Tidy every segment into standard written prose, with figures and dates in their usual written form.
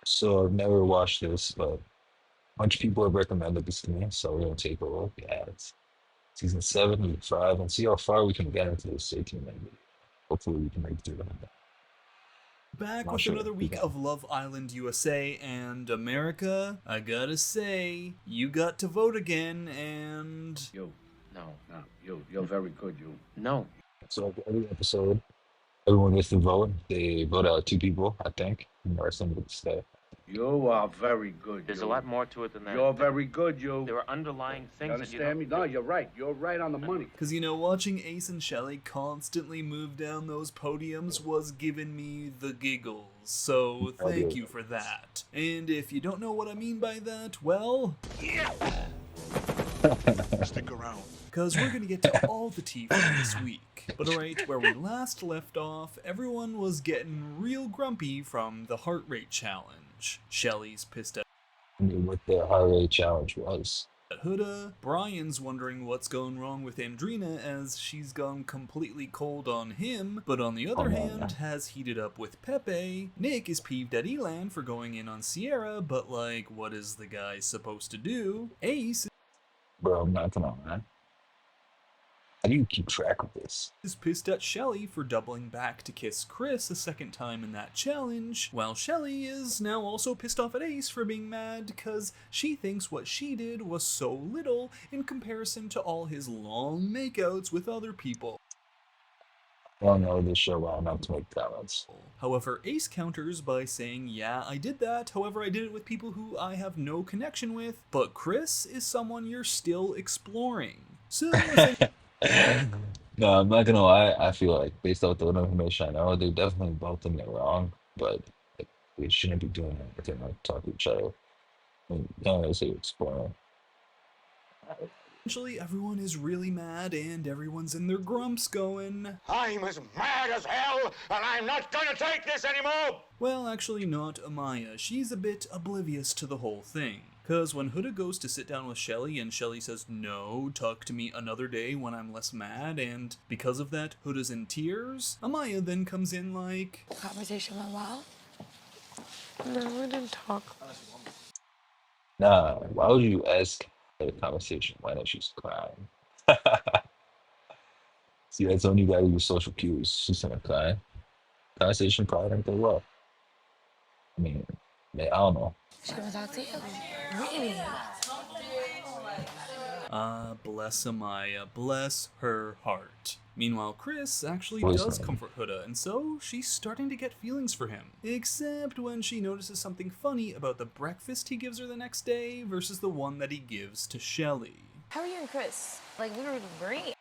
So I've never watched this, but a bunch of people have recommended this to me, so we're gonna take a look at season 7, week 5, and see how far we can get into this 18 minute. Hopefully, we can make it through that. Back Not with sure. another week of Love Island USA, and America, I gotta say, you got to vote again, and You. No. No. You're very good, you. No. So every episode, everyone gets to vote. They vote out two people, I think, and the rest of them get to stay. You are very good, There's you. a lot more to it than that. You're very good, you. There are underlying things You that you understand me? don't. No, you're right. You're right on the money. because watching Ace and Shelley constantly move down those podiums was giving me the giggles, so thank you for that. And if you don't know what I mean by that, well, Stick around. because we're gonna get to all the tea from this week. But alright, where we last left off, everyone was getting real grumpy from the heart rate challenge. Shelly's pissed at I mean, what the heart rate challenge was. Huda, Brian's wondering what's going wrong with Andrina as she's gone completely cold on him, but on the other hand, has heated up with Pepe. Nick is peeved at Elan for going in on Sierra, but like, what is the guy supposed to do? Ace Bro, I'm not gonna lie. How do you keep track of this? is pissed at Shelly for doubling back to kiss Chris a second time in that challenge, while Shelly is now also pissed off at Ace for being mad because she thinks what she did was so little in comparison to all his long makeouts with other people. I don't know this show well enough to make comments. However, Ace counters by saying, yeah, I did that, however I did it with people who I have no connection with, but Chris is someone you're still exploring. So, No, I'm not gonna lie. I feel like based off the little information I know, they're definitely both in the wrong, but like, we shouldn't be doing that. They like talk to each other. I mean, don't really say exploring. eventually everyone is really mad and everyone's in their grumps going, I'm as mad as hell, and I'm not gonna take this anymore! well, actually not Amaya. She's a bit oblivious to the whole thing. Cause when Huda goes to sit down with Shelly and Shelly says, no, talk to me another day when I'm less mad, and because of that, Huda's in tears, Amaya then comes in like, Conversation went well? No, we didn't talk. Nah, why would you ask a conversation? Why not she's crying? See, that's when you gotta use social cues. She's gonna cry. Conversation probably didn't go well. I mean, I don't know. She gonna talk to you? Really? bless Amaya, bless her heart. Meanwhile, Chris actually Listen. does comfort Huda, and so she's starting to get feelings for him. Except when she notices something funny about the breakfast he gives her the next day versus the one that he gives to Shelly. How are you and Chris? Like, we were great.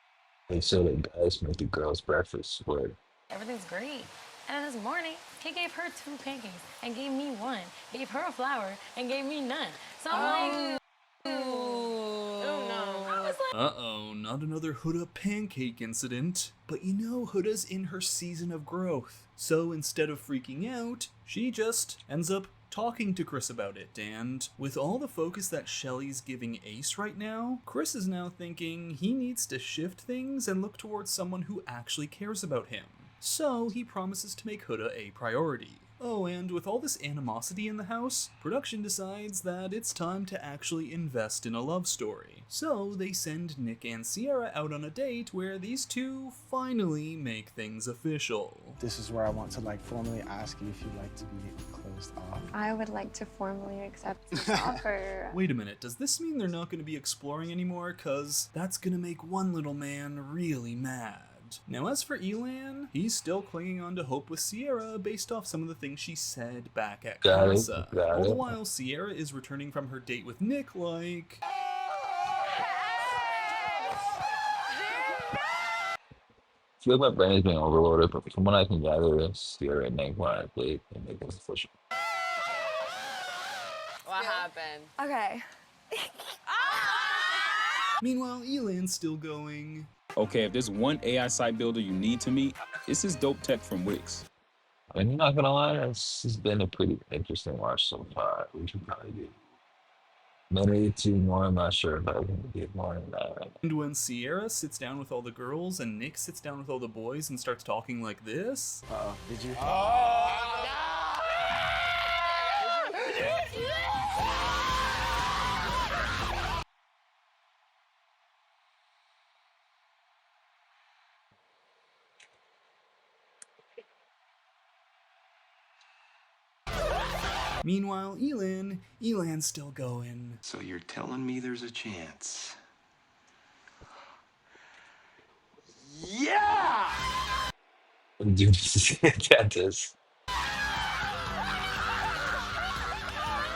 They said that guys make the girls breakfast. Word. Everything's great. And then this morning, he gave her 2 pancakes and gave me 1. Gave her a flower and gave me none. So I'm like, oh no. I was like, Uh-oh, not another Huda pancake incident. But Huda's in her season of growth. So instead of freaking out, she just ends up talking to Chris about it, and with all the focus that Shelly's giving Ace right now, Chris is now thinking he needs to shift things and look towards someone who actually cares about him. So he promises to make Huda a priority. Oh, and with all this animosity in the house, production decides that it's time to actually invest in a love story. So they send Nick and Sierra out on a date where these two finally make things official. This is where I want to formally ask you if you'd like to be closed off. I would like to formally accept this offer. Wait a minute, does this mean they're not going to be exploring anymore? Cause that's gonna make one little man really mad. Now as for Elan, he's still clinging on to hope with Sierra based off some of the things she said back at Got it, Casa. got All the it. while Sierra is returning from her date with Nick like... I feel like my brain is being overloaded, but from what I can gather, Sierra and Nick were at a date and Nick was official. What happened? Okay. Meanwhile, Elan's still going... Okay, if there's one AI site builder you need to meet, it's this dope tech from Wix. I'm not gonna lie, this has been a pretty interesting watch so far. We should probably do maybe 2 more. I'm not sure if I can get more than that. And when Sierra sits down with all the girls and Nick sits down with all the boys and starts talking like this... Uh-oh, did you? Meanwhile, Elan's still going. So you're telling me there's a chance? Yeah! Dude, Candace.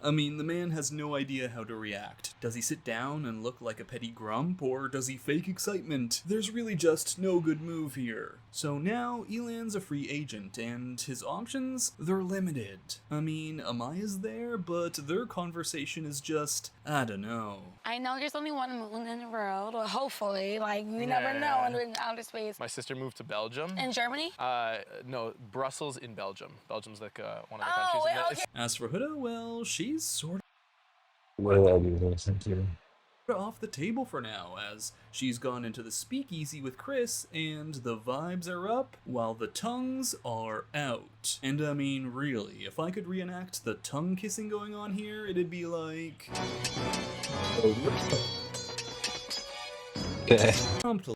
I mean, the man has no idea how to react. Does he sit down and look like a petty grump, or does he fake excitement? There's really just no good move here. So now, Elan's a free agent, and his options, they're limited. I mean, Amaya's there, but their conversation is just, I don't know. I know there's only one moon in the world, or hopefully, like, you never know in outer space. My sister moved to Belgium. In Germany? No, Brussels in Belgium. Belgium's like one of the countries. Oh, okay. As for Huda, well, she's sort What did I do listen to? of off the table for now, as she's gone into the speakeasy with Chris, and the vibes are up while the tongues are out. And I mean, really, if I could reenact the tongue kissing going on here, it'd be like... Okay.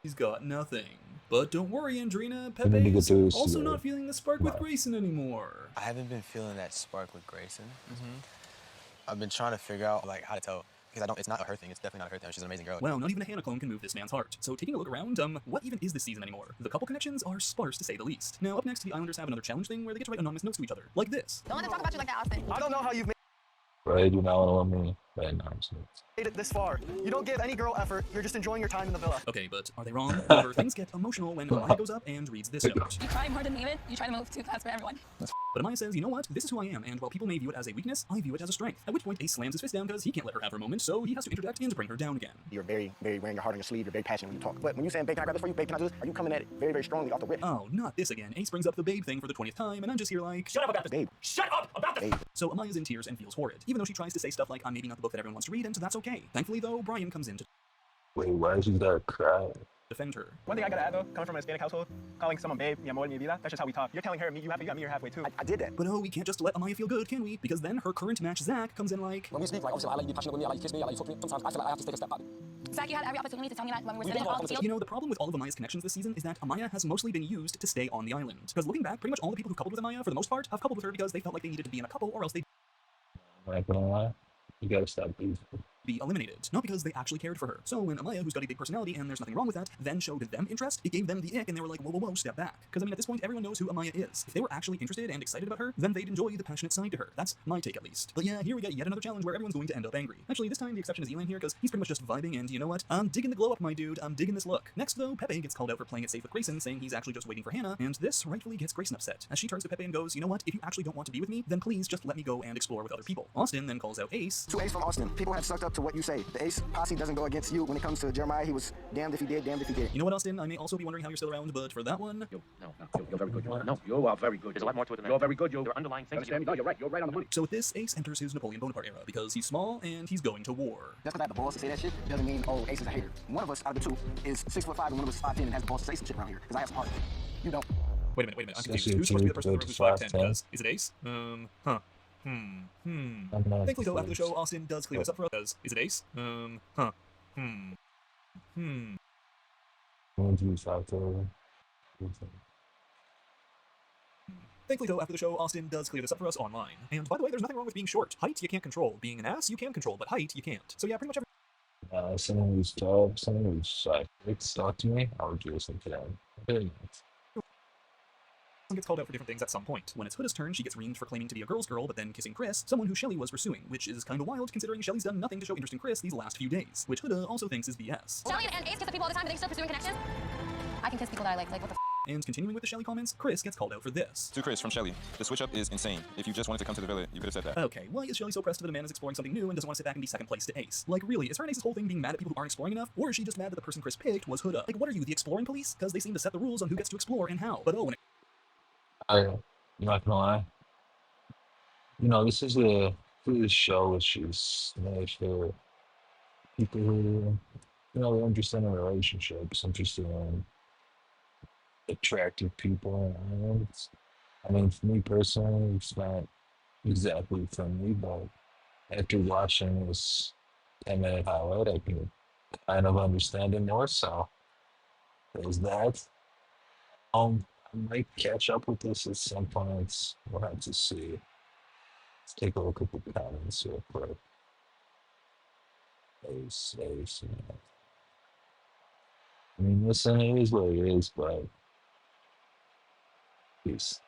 He's got nothing. But don't worry, Andrina, I need to get Pepe's through this also together. not feeling the spark with Grayson anymore. I haven't been feeling that spark with Grayson. I've been trying to figure out like how to tell, because it's not a her thing. It's definitely not a her thing. She's an amazing girl. Well, not even a Hannah clone can move this man's heart. So taking a look around, what even is this season anymore? The couple connections are sparse to say the least. Now up next, the Islanders have another challenge thing where they get to write anonymous notes to each other, like this. Don't let them talk about you like that, Austin. I don't know how you've Right, you now want me. Right now, made it this far. You don't give any girl effort. You're just enjoying your time in the villa. Okay, but are they wrong? However, things get emotional when Amaya goes up and reads this note. You try more than David, you try to move too fast for everyone. But Amaya says, you know what? This is who I am, and while people may view it as a weakness, I view it as a strength. At which point Ace slams his fist down because he can't let her have her moment, so he has to interject and bring her down again. You're very, very wearing your heart on your sleeve. You're very passionate when you talk. But when you saying, babe, can I grab this for you? Babe, can I do this? Are you coming at it very, very strongly off the rip? Oh, not this again. Ace brings up the babe thing for the 20th time, and I'm just here like, Shut up about this, babe. Shut up about this. Babe. So Amaya's in tears and feels horrid, even though she tries to say stuff like, I'm maybe not the book that everyone wants to read, and that's okay. Thankfully, though, Brian comes in to Wait, why is you gotta cry? defend her. One thing I gotta add though, coming from a Hispanic household, calling someone babe, mi amor, mi vida, that's just how we talk. You're telling her, you got me here halfway too. I did that. But oh, we can't just let Amaya feel good, can we? Because then her current match, Zach, comes in like, When we speak, like, obviously, I like you to be passionate with me, I like you to kiss me, I like you to talk to me. Sometimes I feel like I have to take a step back. Zach, you had every opportunity to tell me that when we were sitting did have on a the conversation. field. you know, the problem with all of Amaya's connections this season is that Amaya has mostly been used to stay on the island. Because looking back, pretty much all the people who coupled with Amaya, for the most part, have coupled with her because they felt like they needed to be in a couple or else they'd I'm not gonna lie. You gotta stop beefing. be eliminated, not because they actually cared for her. So when Amaya, who's got a big personality and there's nothing wrong with that, then showed them interest, it gave them the ick and they were like, whoa, whoa, whoa, step back. Because I mean, at this point, everyone knows who Amaya is. If they were actually interested and excited about her, then they'd enjoy the passionate side to her. That's my take at least. But yeah, here we get yet another challenge where everyone's going to end up angry. Actually, this time the exception is Elan here because he's pretty much just vibing and you know what? I'm digging the glow up, my dude. I'm digging this look. Next though, Pepe gets called out for playing it safe with Grayson, saying he's actually just waiting for Hannah, and this rightfully gets Grayson upset. As she turns to Pepe and goes, you know what? If you actually don't want to be with me, then please just let me go and explore with other people. Austin then calls out Ace. To Ace from Austin, people have sucked up to what you say. The Ace posse doesn't go against you. When it comes to Jeremiah, he was damned if he did, damned if he did. You know what, Austin? I may also be wondering how you're still around, but for that one, You're very good. No, you are very good. There's a lot more to it than that. You're very good. There are underlying things. Understand me? No, you're right. You're right on the money. so with this, Ace enters his Napoleon Bonaparte era because he's small and he's going to war. Just because I have the balls to say that shit doesn't mean, oh, Ace is a hater. One of us out of the two is 6'5" and one of us is 5'10" and has the balls to say some shit around here. Because I have some heart. You don't. Wait a minute, I'm confused. Especially Who's supposed to be the if person you who's go to 5'10"? 5'10"? Because is it Ace? I'm not Thankfully, though, after the show, confused. Austin does clear this up for us. Is it Ace? One, two, five, four. Thankfully, though, after the show, Austin does clear this up for us online. And by the way, there's nothing wrong with being short. Height, you can't control. Being an ass, you can control, but height, you can't. So yeah, pretty much Someone who's tall, someone who's like, talk to me, I would listen to them. Very nice. everyone gets called out for different things at some point. When it's Huda's turn, she gets reamed for claiming to be a girl's girl, but then kissing Chris, someone who Shelly was pursuing, which is kinda wild considering Shelly's done nothing to show interest in Chris these last few days, which Huda also thinks is BS. Shelly and Ace kiss the people all the time, but they still pursuing connections? I can kiss people that I like what the And continuing with the Shelly comments, Chris gets called out for this. To Chris from Shelly, the switch up is insane. If you just wanted to come to the villa, you could have said that. Okay, why is Shelly so pressed that a man is exploring something new and doesn't want to sit back and be second place to Ace? Like, really, is her and Ace's whole thing being mad at people who aren't exploring enough? Or is she just mad that the person Chris picked was Huda? Like, what are you, the exploring police? Because they seem to set the rules on who gets to explore and how. But oh, when it I'm not gonna lie. You know, this is a show which is made for people who, you know, are interested in relationships, interested in attractive people. And I mean, for me personally, it's not exactly for me, but after watching this 10-minute highlight, I can kind of understand it more. So there's that. I might catch up with this at some point. We'll have to see. Let's take a look at the comments real quick. Ace, I mean, listen, it is what it is, but peace.